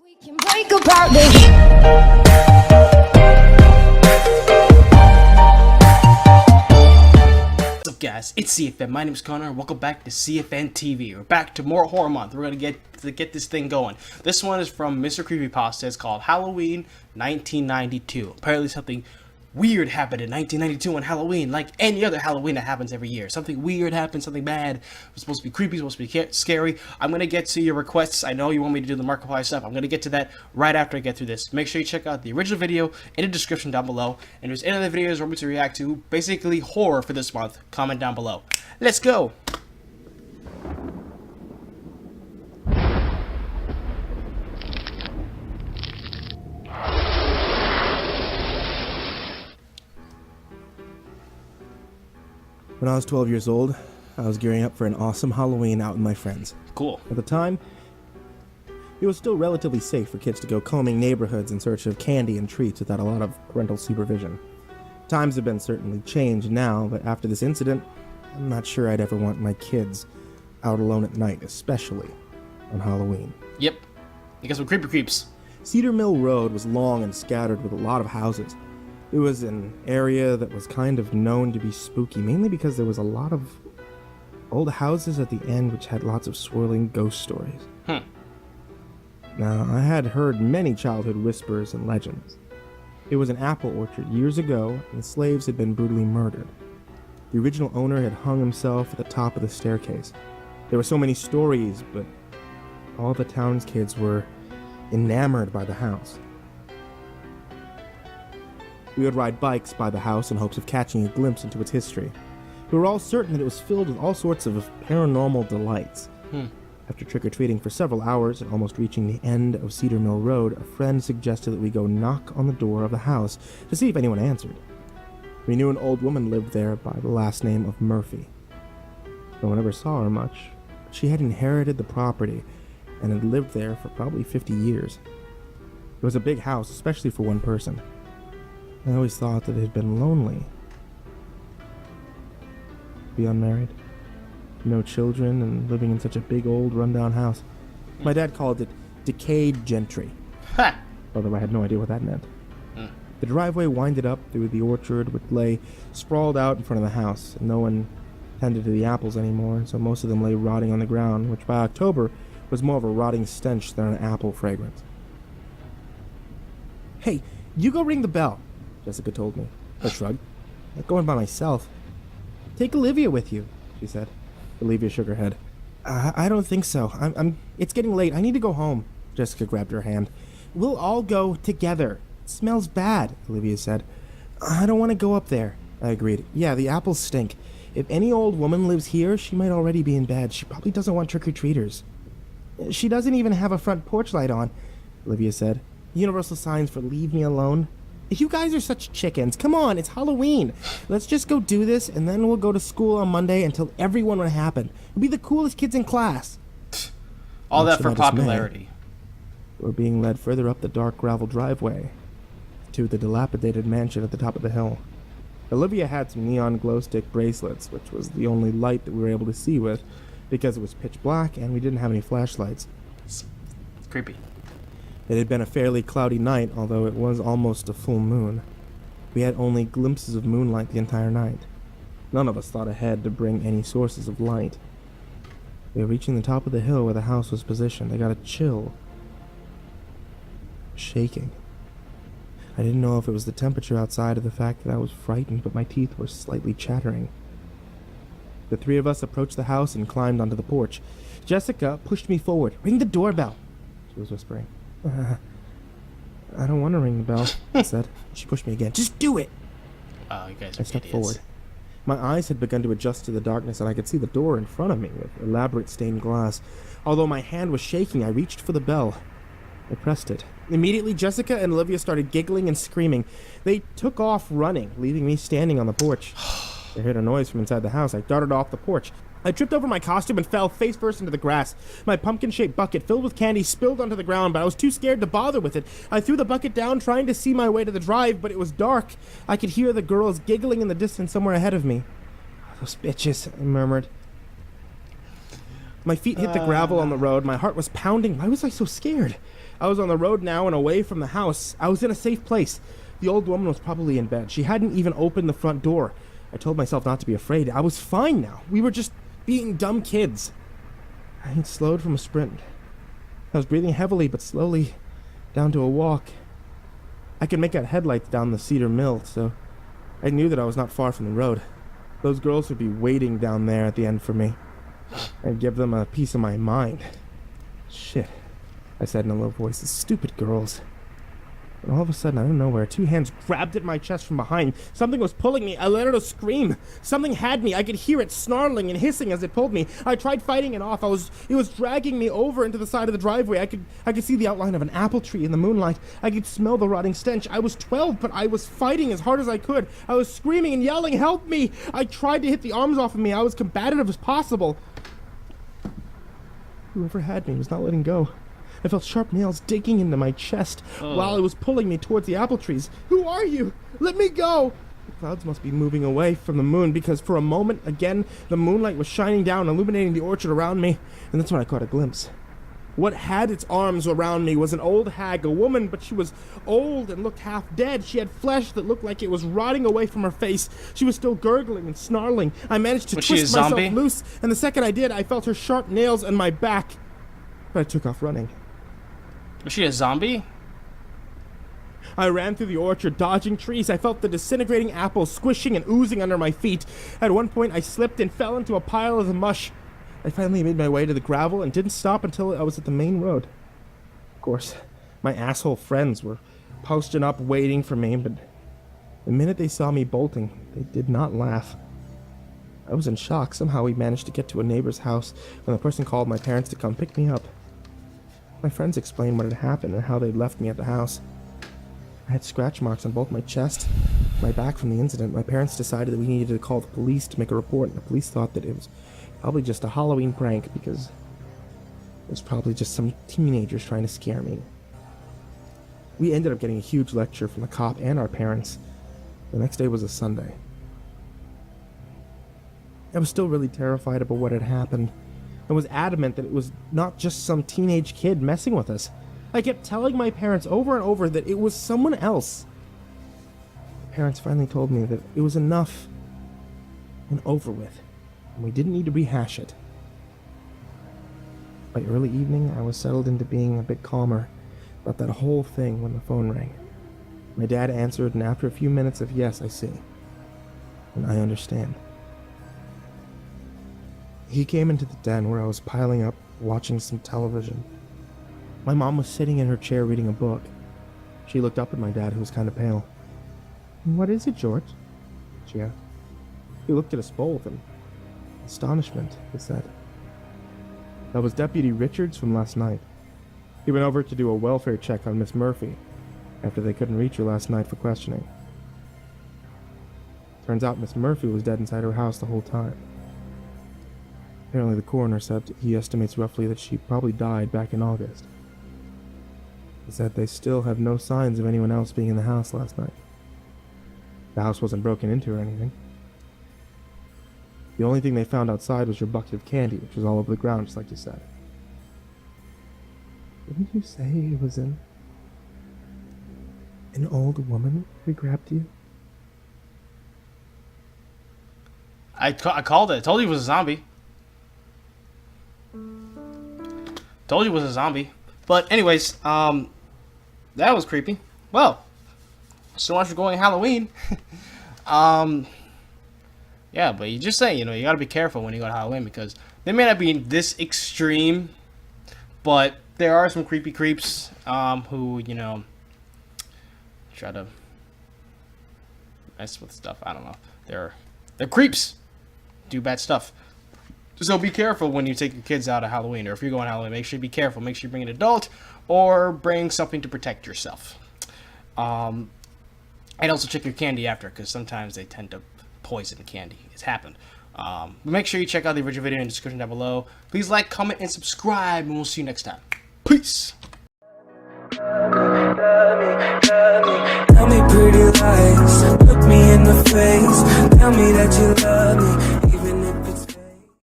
Can break apart the What's up, guys? It's CFN. My name is Connor and welcome back to CFN TV. We're back to more horror month. We're gonna get this thing going. This one is from Mr. Creepypasta. It's called Halloween 1992. Apparently something weird happened in 1992 on Halloween, like any other Halloween that happens every year. Something weird happened, something bad. It's supposed to be creepy, supposed to be scary. I'm going to get to your requests. I know you want me to do the Markiplier stuff. I'm going to get to that right after I get through this. Make sure you check out the original video in the description down below. And if there's any other videos you want me to react to, basically horror for this month, comment down below. Let's go! When I was 12 years old, I was gearing up for an awesome Halloween out with my friends. Cool. At the time, it was still relatively safe for kids to go combing neighborhoods in search of candy and treats without a lot of parental supervision. Times have been certainly changed now, but after this incident, I'm not sure I'd ever want my kids out alone at night, especially on Halloween. Yep. You got some creepy creeps. Cedar Mill Road was long and scattered with a lot of houses. It was an area that was kind of known to be spooky, mainly because there was a lot of old houses at the end which had lots of swirling ghost stories. Now, I had heard many childhood whispers and legends. It was an apple orchard years ago, and slaves had been brutally murdered. The original owner had hung himself at the top of the staircase. There were so many stories, but all the town's kids were enamored by the house. We would ride bikes by the house in hopes of catching a glimpse into its history. We were all certain that it was filled with all sorts of paranormal delights. After trick-or-treating for several hours and almost reaching the end of Cedar Mill Road, a friend suggested that we go knock on the door of the house to see if anyone answered. We knew an old woman lived there by the last name of Murphy. No one ever saw her much. She had inherited the property and had lived there for probably 50 years. It was a big house, especially for one person. I always thought that it had been lonely. Be unmarried, no children, and living in such a big old rundown house. My dad called it decayed gentry, although I had no idea what that meant. The driveway winded up through the orchard, which lay sprawled out in front of the house, and no one tended to the apples anymore, so most of them lay rotting on the ground, which by October was more of a rotting stench than an apple fragrance. "Hey, you go ring the bell," Jessica told me. I shrugged. "I'm going by myself." "Take Olivia with you," she said. Olivia shook her head. I don't think so. It's getting late. I need to go home." Jessica grabbed her hand. "We'll all go together. It smells bad," Olivia said. "I don't want to go up there." I agreed. "Yeah, the apples stink. If any old woman lives here, she might already be in bed. She probably doesn't want trick-or-treaters." "She doesn't even have a front porch light on," Olivia said. "Universal signs for leave me alone." "You guys are such chickens. Come on, it's Halloween. Let's just go do this, and then we'll go to school on Monday and tell everyone what happened. We'll be the coolest kids in class." All Much that for to my dismay, popularity. we're being led further up the dark gravel driveway to the dilapidated mansion at the top of the hill. Olivia had some neon glow stick bracelets, which was the only light that we were able to see with, because it was pitch black and we didn't have any flashlights. It's creepy. It had been a fairly cloudy night, although it was almost a full moon. We had only glimpses of moonlight the entire night. None of us thought ahead to bring any sources of light. We were reaching the top of the hill where the house was positioned. I got a chill. Shaking. I didn't know if it was the temperature outside or the fact that I was frightened, but my teeth were slightly chattering. The three of us approached the house and climbed onto the porch. Jessica pushed me forward. "Ring the doorbell," she was whispering. I don't want to ring the bell," I said. She pushed me again. "Just do it!" Oh, you guys are I stepped idiots. forward. My eyes had begun to adjust to the darkness, and I could see the door in front of me with elaborate stained glass. Although my hand was shaking, I reached for the bell. I pressed it. Immediately, Jessica and Olivia started giggling and screaming. They took off running, leaving me standing on the porch. I heard a noise from inside the house. I darted off the porch. I tripped over my costume and fell face first into the grass. My pumpkin-shaped bucket filled with candy spilled onto the ground, but I was too scared to bother with it. I threw the bucket down, trying to see my way to the drive, but it was dark. I could hear the girls giggling in the distance somewhere ahead of me. "Those bitches," I murmured. My feet hit the gravel on the road. My heart was pounding. Why was I so scared? I was on the road now and away from the house. I was in a safe place. The old woman was probably in bed. She hadn't even opened the front door. I told myself not to be afraid. I was fine now. We were just being dumb kids. I had slowed from a sprint. I was breathing heavily but slowly down to a walk. I could make out headlights down the Cedar Mill, so I knew that I was not far from the road. Those girls would be waiting down there at the end for me. I'd give them a piece of my mind. Shit, I said in a low voice. The stupid girls. And all of a sudden, out of nowhere, two hands grabbed at my chest from behind. Something was pulling me. I let out a scream. Something had me. I could hear it snarling and hissing as it pulled me. I tried fighting it off. It was dragging me over into the side of the driveway. I could see the outline of an apple tree in the moonlight. I could smell the rotting stench. I was 12, but I was fighting as hard as I could. I was screaming and yelling, "Help me!" I tried to hit the arms off of me. I was combative as possible. Whoever had me was not letting go. I felt sharp nails digging into my chest while it was pulling me towards the apple trees. "Who are you? Let me go!" The clouds must be moving away from the moon, because for a moment, again, the moonlight was shining down, illuminating the orchard around me, and that's when I caught a glimpse. What had its arms around me was an old hag, a woman, but she was old and looked half dead. She had flesh that looked like it was rotting away from her face. She was still gurgling and snarling. I managed to twist myself loose, and the second I did, I felt her sharp nails on my back. But I took off running. Was she a zombie? I ran through the orchard, dodging trees. I felt the disintegrating apples squishing and oozing under my feet. At one point, I slipped and fell into a pile of the mush. I finally made my way to the gravel and didn't stop until I was at the main road. Of course, my asshole friends were posting up waiting for me, but the minute they saw me bolting, they did not laugh. I was in shock. Somehow we managed to get to a neighbor's house when the person called my parents to come pick me up. My friends explained what had happened and how they'd left me at the house. I had scratch marks on both my chest and my back from the incident. My parents decided that we needed to call the police to make a report, and the police thought that it was probably just a Halloween prank, because it was probably just some teenagers trying to scare me. We ended up getting a huge lecture from the cop and our parents. The next day was a Sunday. I was still really terrified about what had happened, and was adamant that it was not just some teenage kid messing with us. I kept telling my parents over and over that it was someone else. My parents finally told me that it was enough and over with, and we didn't need to rehash it. By early evening, I was settled into being a bit calmer about that whole thing when the phone rang. My dad answered, and after a few minutes of "Yes, I see," and "I understand," he came into the den where I was piling up, watching some television. My mom was sitting in her chair reading a book. She looked up at my dad, who was kind of pale. "What is it, George?" she asked. He looked at us both in astonishment. He said, "That was Deputy Richards from last night. He went over to do a welfare check on Miss Murphy after they couldn't reach her last night for questioning. Turns out Miss Murphy was dead inside her house the whole time. Apparently the coroner said he estimates roughly that she probably died back in August. He said they still have no signs of anyone else being in the house last night. The house wasn't broken into or anything. The only thing they found outside was your bucket of candy, which was all over the ground, just like you said." "Didn't you say it was an old woman who grabbed you?" I called it. I told you it was a zombie. Told you it was a zombie. But anyways, that was creepy. Well, so much for going Halloween. Yeah, but you just say, you gotta be careful when you go to Halloween, because they may not be this extreme, but there are some creepy creeps who, try to mess with stuff. I don't know. They're creeps. Do bad stuff. So be careful when you take your kids out of Halloween, or if you're going Halloween, make sure you be careful. Make sure you bring an adult, or bring something to protect yourself. And also check your candy after, because sometimes they tend to poison candy. It's happened. Make sure you check out the original video in the description down below. Please like, comment, and subscribe, and we'll see you next time. Peace! Tell me pretty lies, look me in the face. Tell me that you love me.